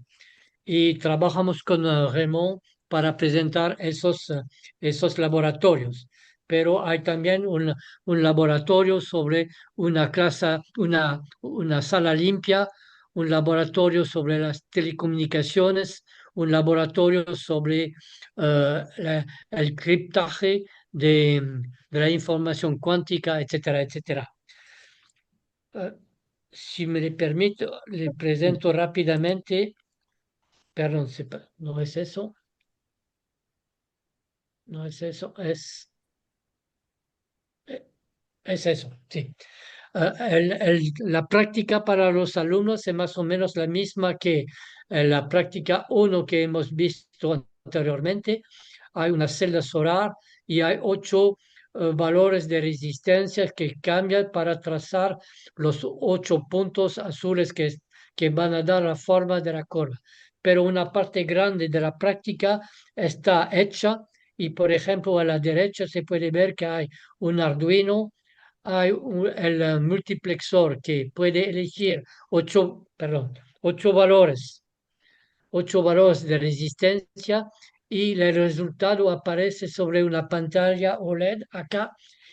Y trabajamos con Raymond para presentar esos laboratorios. Pero hay también un laboratorio sobre una sala limpia, un laboratorio sobre las telecomunicaciones, un laboratorio sobre el criptaje de la información cuántica, etcétera, etcétera. Eh, si me le permite, le presento rápidamente. Perdón, no es eso, no es eso, eh, es eso, sí. La práctica para los alumnos es más o menos la misma que la práctica uno que hemos visto anteriormente. Hay una celda solar y hay 8 valores de resistencia que cambian para trazar los 8 puntos azules que van a dar la forma de la curva. Pero una parte grande de la práctica está hecha y, por ejemplo, a la derecha se puede ver que hay un Arduino, hay el multiplexor que puede elegir 8 valores de resistencia y el resultado aparece sobre una pantalla OLED acá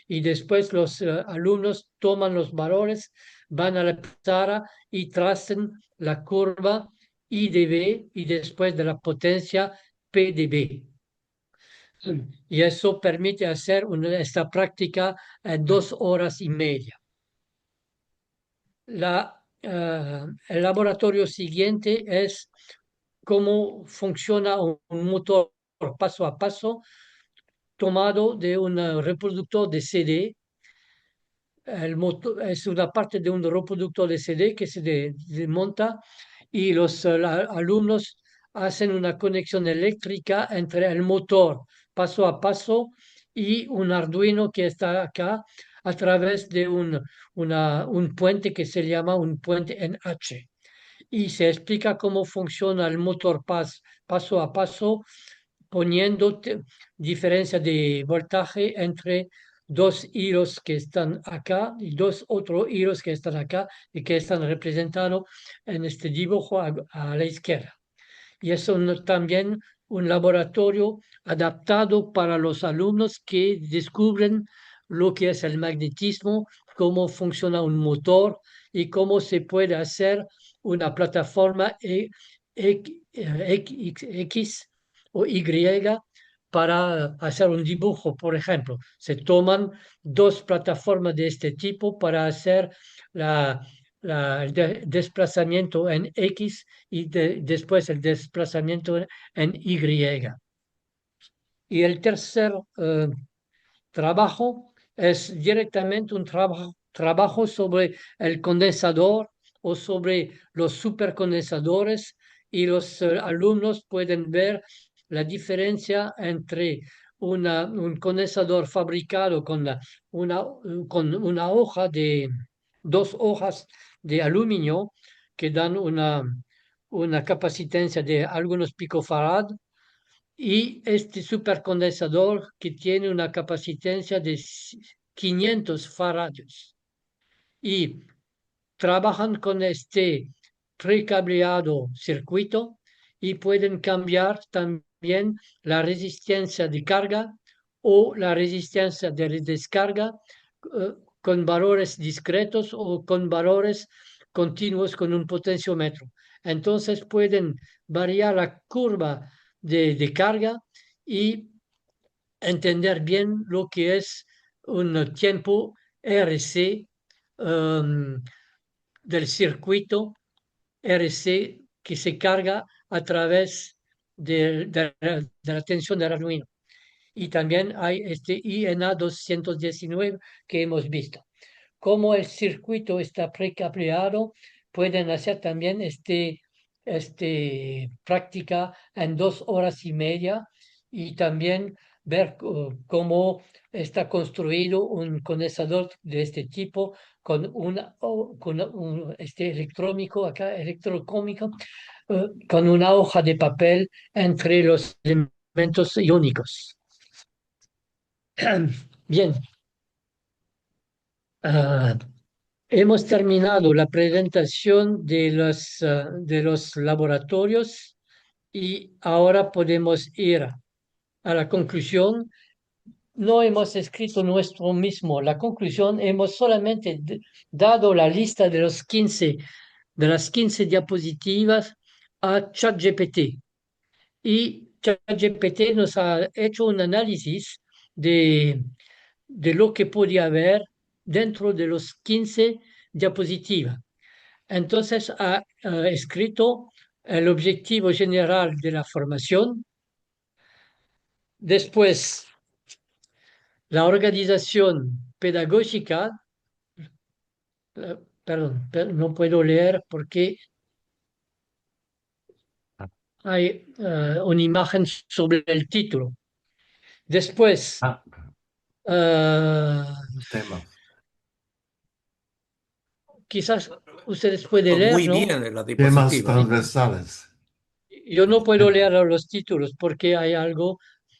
y después los alumnos toman los valores, van a la pizarra y trazan la curva I de B y después de la potencia P de B. Y eso permite hacer esta práctica en 2 horas y media. El laboratorio siguiente es cómo funciona un motor paso a paso tomado de un reproductor de CD. El motor es una parte de un reproductor de CD que se desmonta y los alumnos hacen una conexión eléctrica entre el motor paso a paso y un Arduino que está acá a través de un puente que se llama un puente en H y se explica cómo funciona el motor paso a paso, poniendo diferencia de voltaje entre 2 hilos que están acá y 2 otros hilos que están acá y que están representados en este dibujo a la izquierda. Y es también un laboratorio adaptado para los alumnos que descubren lo que es el magnetismo, cómo funciona un motor y cómo se puede hacer una plataforma X o Y para hacer un dibujo, por ejemplo. Se toman 2 plataformas de este tipo para hacer el desplazamiento en X y después el desplazamiento en Y. Y el tercer trabajo es directamente un trabajo sobre el condensador o sobre los supercondensadores y los alumnos pueden ver la diferencia entre un condensador fabricado con 2 hojas de aluminio que dan una capacitencia de algunos picofarad y este supercondensador que tiene una capacitencia de 500 faradios. Y trabajan con este precableado circuito y pueden cambiar también la resistencia de carga o la resistencia de descarga con valores discretos o con valores continuos con un potenciómetro. Entonces pueden variar la curva de carga y entender bien lo que es un tiempo RC del circuito RC que se carga a través de la tensión del Arduino. Y también hay este INA 219 que hemos visto. Como el circuito está precableado, pueden hacer también práctica en 2 horas y media y también ver cómo está construido un condensador de este tipo con electrónico, acá electrocómico, con una hoja de papel entre los elementos iónicos. Bien. Ah, hemos terminado la presentación de los laboratorios y ahora podemos ir a la conclusión. No hemos escrito nuestro mismo la conclusión, hemos solamente dado la lista de las 15 diapositivas a ChatGPT. Y ChatGPT nos ha hecho un análisis de lo que podía haber dentro de los 15 diapositivas. Entonces ha escrito el objetivo general de la formación, después la organización pedagógica, perdón, no puedo leer porque hay una imagen sobre el título. Después, Ah, eh, tema. quizás ustedes pueden leer, Muy ¿no? bien en la Temas diapositiva. transversales. Yo no puedo Tema. leer los títulos porque hay algo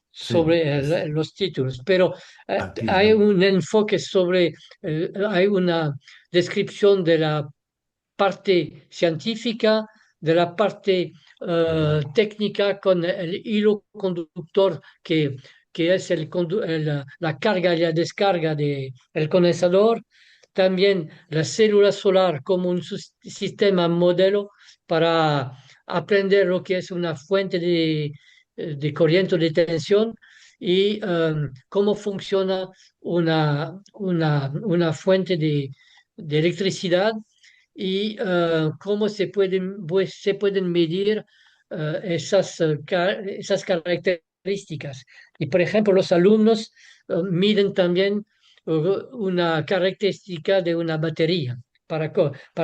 Sí, sobre los títulos, pero aquí, hay ¿no? un enfoque sobre, hay una descripción de la parte científica, de la parte Allá. técnica con el hilo conductor que es la carga y la descarga del condensador. También la célula solar como un sistema modelo para aprender lo que es una fuente de corriente de tensión y cómo funciona una fuente de electricidad y cómo se pueden medir esas características. Y por ejemplo, los alumnos miden también una característica de una batería para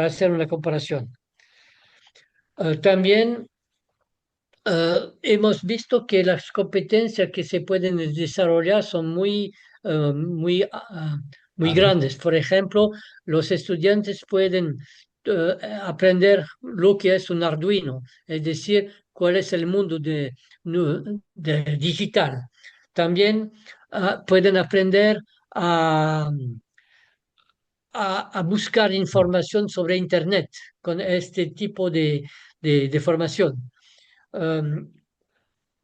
hacer una comparación. También hemos visto que las competencias que se pueden desarrollar son muy Allá. grandes. Por ejemplo, los estudiantes pueden aprender lo que es un Arduino, es decir, cuál es el mundo de digital. También pueden aprender a, a buscar información sobre Internet con este tipo de formación. Um,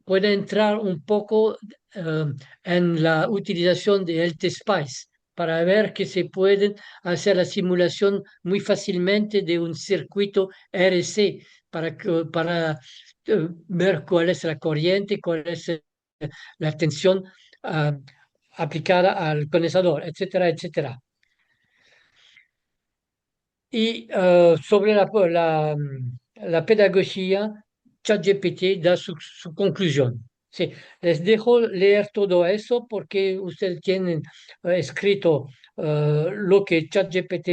Puede entrar un poco eh, en la utilización de LTSpice para ver que se puede hacer la simulación muy fácilmente de un circuito RC para ver cuál es la corriente, cuál es la tensión ah, aplicada al condensador, etcétera, etcétera. Y sobre la pedagogía, ChatGPT da su conclusión. Sí, les dejo leer todo eso porque ustedes tienen escrito lo que ChatGPT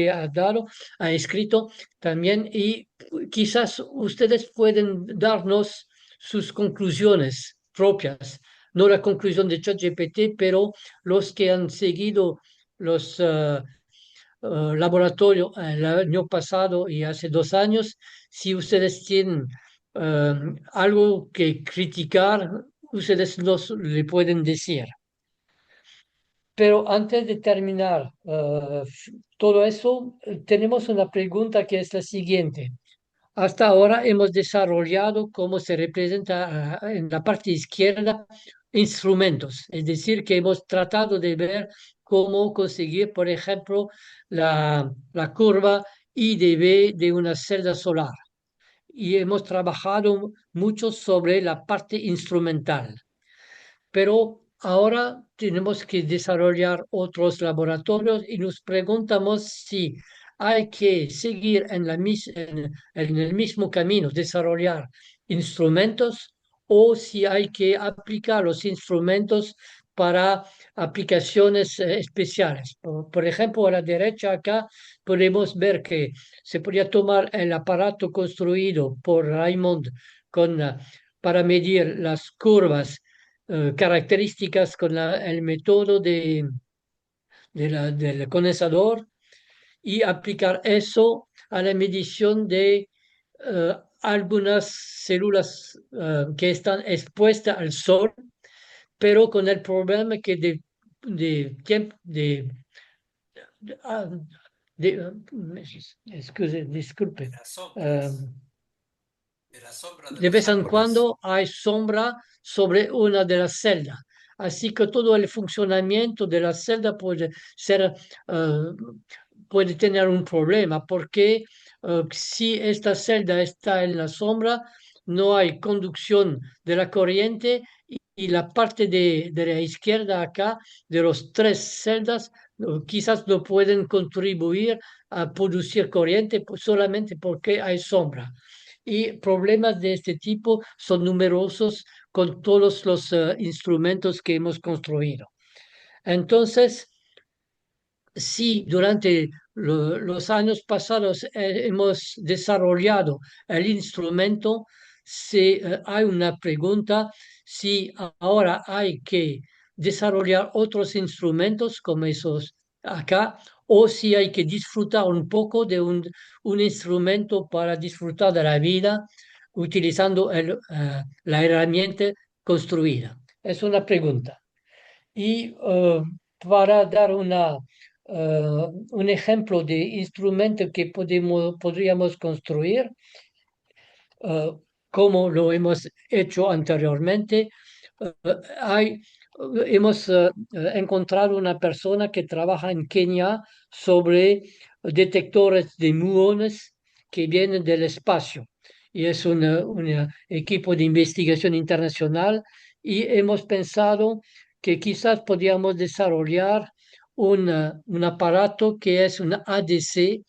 ha escrito también y quizás ustedes pueden darnos sus conclusiones propias, no la conclusión de ChatGPT, pero los que han seguido los laboratorio el año pasado y hace 2 años. Si ustedes tienen algo que criticar, ustedes le pueden decir. Pero antes de terminar todo eso, tenemos una pregunta que es la siguiente. Hasta ahora hemos desarrollado cómo se representa en la parte izquierda instrumentos, es decir, que hemos tratado de ver cómo conseguir, por ejemplo, la curva I de B de una celda solar. Y hemos trabajado mucho sobre la parte instrumental, pero ahora tenemos que desarrollar otros laboratorios y nos preguntamos si hay que seguir en el mismo camino, desarrollar instrumentos o si hay que aplicar los instrumentos para aplicaciones especiales. Por ejemplo, a la derecha acá podemos ver que se podría tomar el aparato construido por Raymond con, para medir las curvas características con el método del condensador y aplicar eso a la medición de algunas células que están expuestas al sol, pero con el problema que de tiempo, ah, disculpe, De las eh, sombras, de la sombra de de los vez en árboles. cuando hay sombra sobre una de las celdas. Así que todo el funcionamiento de la celda eh, puede tener un problema, porque si esta celda está en la sombra, no hay conducción de la corriente y la parte de la izquierda acá, de los tres celdas, quizás no pueden contribuir a producir corriente solamente porque hay sombra. Y problemas de este tipo son numerosos con todos los instrumentos que hemos construido. Entonces, Sí, durante los años pasados hemos desarrollado el instrumento. Si hay una pregunta, si ahora hay que desarrollar otros instrumentos como esos acá, o si hay que disfrutar un poco de un instrumento para disfrutar de la vida utilizando la herramienta construida. Es una pregunta. Y para dar un ejemplo de instrumento que podríamos construir, eh, como lo hemos hecho anteriormente, eh, hay, hemos encontrado una persona que trabaja en Kenia sobre detectores de muones que vienen del espacio. Y es un equipo de investigación internacional y hemos pensado que quizás podríamos desarrollar un aparato que es un ADC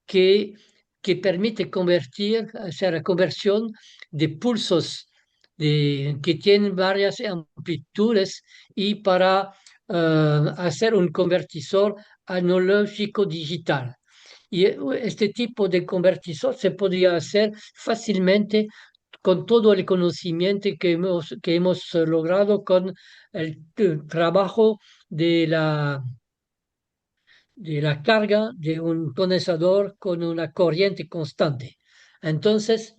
que, que permite hacer la conversión de pulsos que tienen varias amplitudes y para hacer un convertidor analógico digital. Y este tipo de convertidor se podría hacer fácilmente con todo el conocimiento que hemos logrado con el trabajo de la carga de un condensador con una corriente constante. Entonces,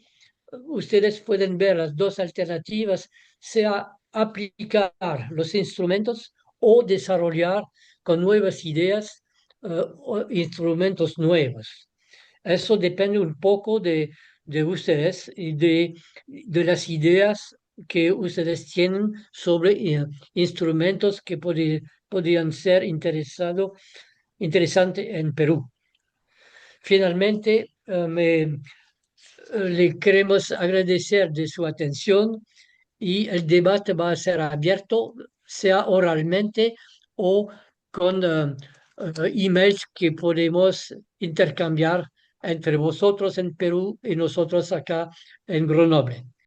ustedes pueden ver las dos alternativas, sea aplicar los instrumentos o desarrollar con nuevas ideas o instrumentos nuevos. Eso depende un poco de ustedes y de las ideas que ustedes tienen sobre instrumentos que podrían ser interesantes en Perú. Finalmente, le queremos agradecer de su atención y el debate va a ser abierto, sea oralmente o con emails que podemos intercambiar entre vosotros en Perú y nosotros acá en Grenoble.